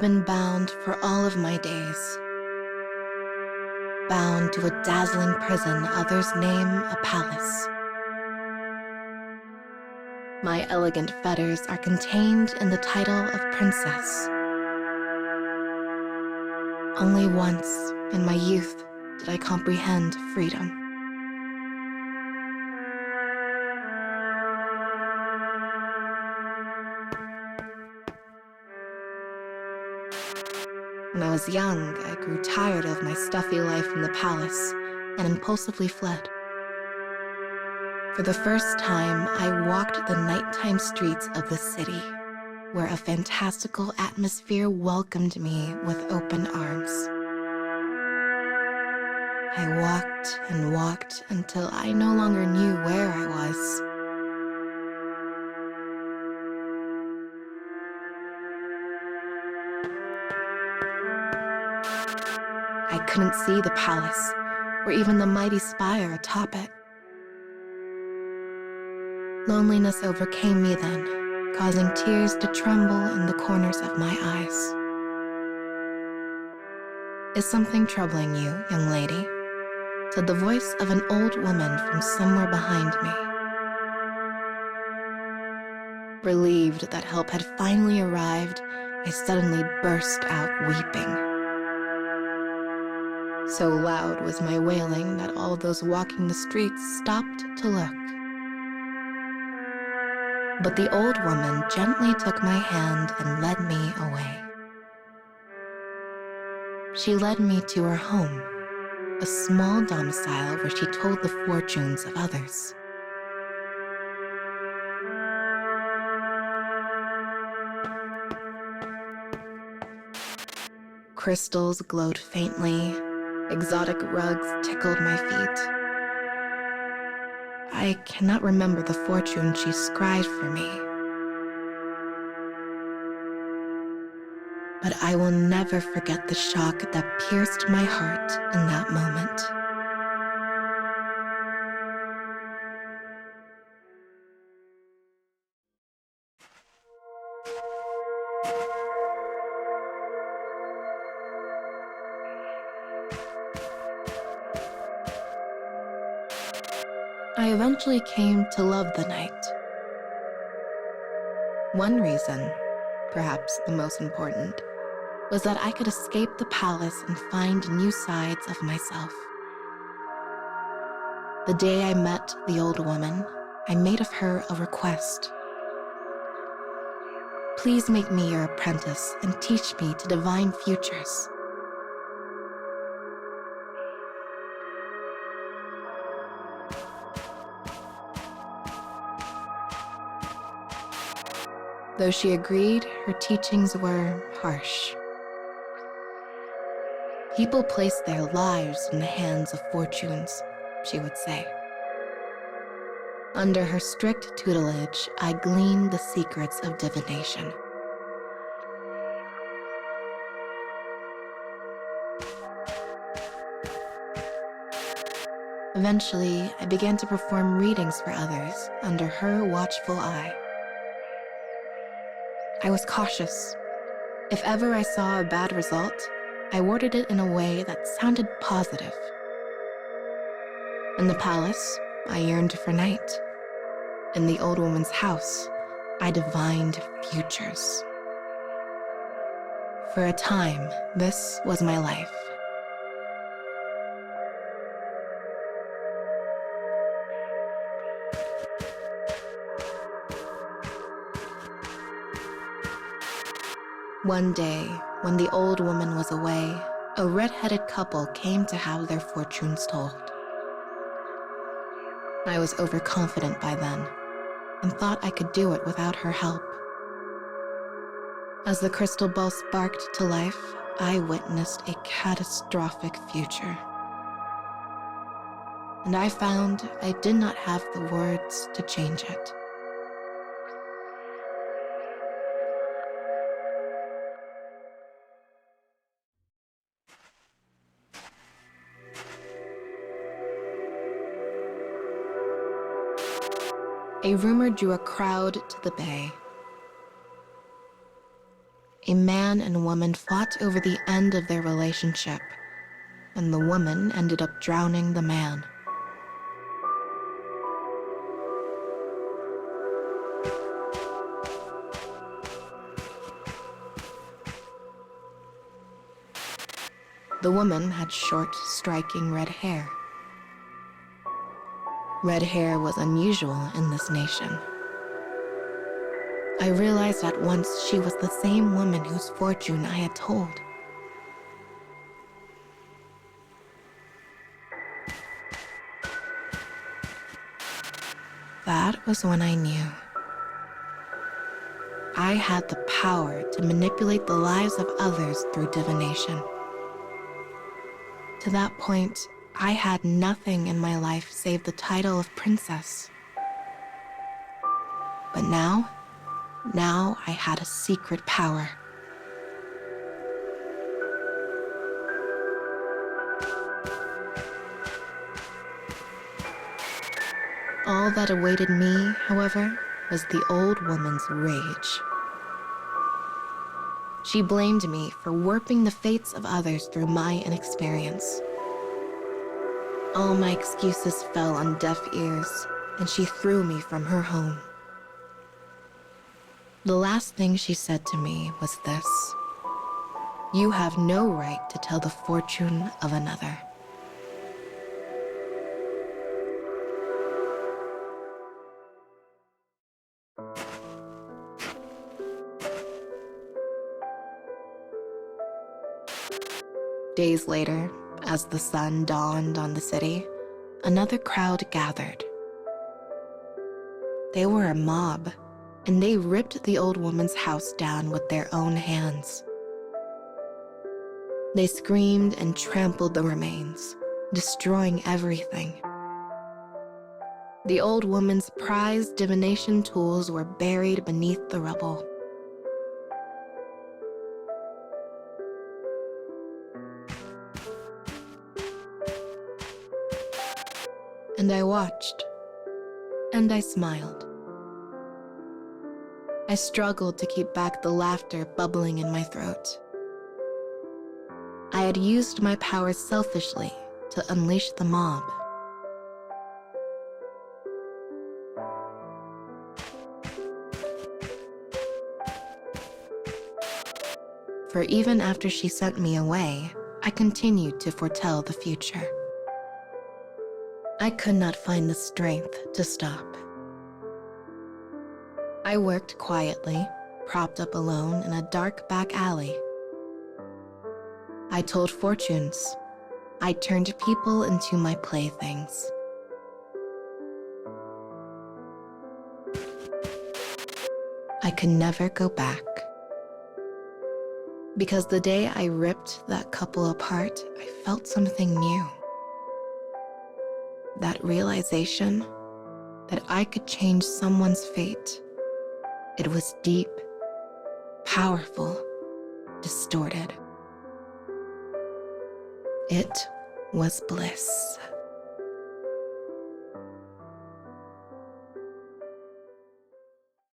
have been bound for all of my days. Bound to a dazzling prison others name a palace. My elegant fetters are contained in the title of princess. Only once in my youth did I comprehend freedom. When I was young, I grew tired of my stuffy life in the palace and impulsively fled. For the first time, I walked the nighttime streets of the city, where a fantastical atmosphere welcomed me with open arms. I walked and walked until I no longer knew where I was. I couldn't see the palace, or even the mighty spire atop it. Loneliness overcame me then, causing tears to tremble in the corners of my eyes. "Is something troubling you, young lady?" said the voice of an old woman from somewhere behind me. Relieved that help had finally arrived, I suddenly burst out weeping. So loud was my wailing that all those walking the streets stopped to look. But the old woman gently took my hand and led me away. She led me to her home, a small domicile where she told the fortunes of others. Crystals glowed faintly, exotic rugs tickled my feet. I cannot remember the fortune she scribed for me, but I will never forget the shock that pierced my heart in that moment. I eventually came to love the night. One reason, perhaps the most important, was that I could escape the palace and find new sides of myself. The day I met the old woman, I made of her a request. "Please make me your apprentice and teach me to divine futures." Though she agreed, her teachings were harsh. "People place their lives in the hands of fortunes," she would say. Under her strict tutelage, I gleaned the secrets of divination. Eventually, I began to perform readings for others under her watchful eye. I was cautious. If ever I saw a bad result, I worded it in a way that sounded positive. In the palace, I yearned for night. In the old woman's house, I divined futures. For a time, this was my life. One day, when the old woman was away, a red-headed couple came to have their fortunes told. I was overconfident by then, and thought I could do it without her help. As the crystal ball sparked to life, I witnessed a catastrophic future. And I found I did not have the words to change it. A rumor drew a crowd to the bay. a man and woman fought over the end of their relationship, and the woman ended up drowning the man. The woman had short, striking red hair. Red hair was unusual in this nation. I realized at once she was the same woman whose fortune I had told. That was when I knew. I had the power to manipulate the lives of others through divination. To that point, I had nothing in my life save the title of princess. But now I had a secret power. All that awaited me, however, was the old woman's rage. She blamed me for warping the fates of others through my inexperience. All my excuses fell on deaf ears, and she threw me from her home. The last thing she said to me was this: "You have no right to tell the fortune of another." Days later, as the sun dawned on the city, another crowd gathered. They were a mob, and they ripped the old woman's house down with their own hands. They screamed and trampled the remains, destroying everything. The old woman's prized divination tools were buried beneath the rubble. And I watched, and I smiled. I struggled to keep back the laughter bubbling in my throat. I had used my powers selfishly to unleash the mob. For even after she sent me away, I continued to foretell the future. I could not find the strength to stop. I worked quietly, propped up alone in a dark back alley. I told fortunes. I turned people into my playthings. I could never go back. Because the day I ripped that couple apart, I felt something new. That realization that I could change someone's fate. It was deep, powerful, distorted. It was bliss.